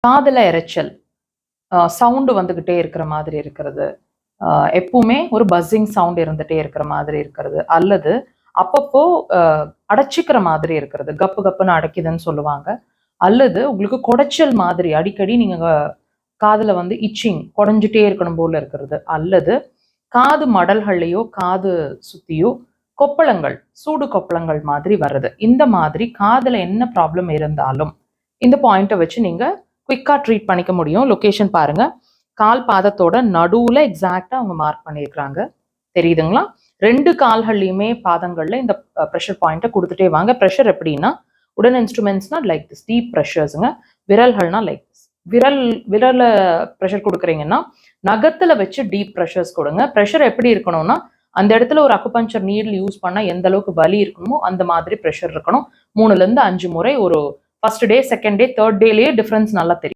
காதுல எரைச்சல், சவுண்டு வந்துகிட்டே இருக்கிற மாதிரி இருக்கிறது, எப்பவுமே ஒரு பஸ்ஸிங் சவுண்ட் இருந்துட்டே இருக்கிற மாதிரி இருக்கிறது, அல்லது அப்பப்போ அடைச்சிக்கிற மாதிரி இருக்கிறது, கப்பு கப்புன்னு அடைக்குதுன்னு சொல்லுவாங்க. அல்லது உங்களுக்கு குடைச்சல் மாதிரி அடிக்கடி நீங்க காதுல வந்து இச்சிங் குடைஞ்சிட்டே இருக்கணும் போல இருக்கிறது, அல்லது காது மடல்கள்லையோ காது சுத்தியோ கொப்பளங்கள், சூடு கொப்பளங்கள் மாதிரி வருது. இந்த மாதிரி காதுல என்ன ப்ராப்ளம் இருந்தாலும் இந்த பாயிண்ட்டை வச்சு நீங்க குயிக்கா ட்ரீட் பண்ணிக்க முடியும். லொகேஷன் பாருங்க, கால் பாதத்தோட நடுவுல எக்ஸாக்டா அவங்க மார்க் பண்ணியிருக்கிறாங்க, தெரியுதுங்களா? 2 கால்கள்லையுமே பாதங்கள்ல இந்த ப்ரெஷர் பாயிண்ட்டை கொடுத்துட்டே வாங்க. ப்ரெஷர் எப்படின்னா, உடன் இன்ஸ்ட்ருமெண்ட்ஸ்னா லைக் திஸ், டீப் ப்ரெஷர்ஸுங்க. விரல்கள்னா லைக் திஸ். விரல்ல ப்ரெஷர் கொடுக்குறீங்கன்னா நகத்துல வச்சு டீப் ப்ரெஷர்ஸ் கொடுங்க. ப்ரெஷர் எப்படி இருக்கணும்னா, அந்த இடத்துல ஒரு அக்குபஞ்சர் நீடில் யூஸ் பண்ணா எந்த அளவுக்கு வலி இருக்கணுமோ அந்த மாதிரி ப்ரெஷர் இருக்கணும். 3 to 5 முறை, ஒரு first day, second day, third டேலயே டிஃபரன்ஸ் நல்லா தெரியும்.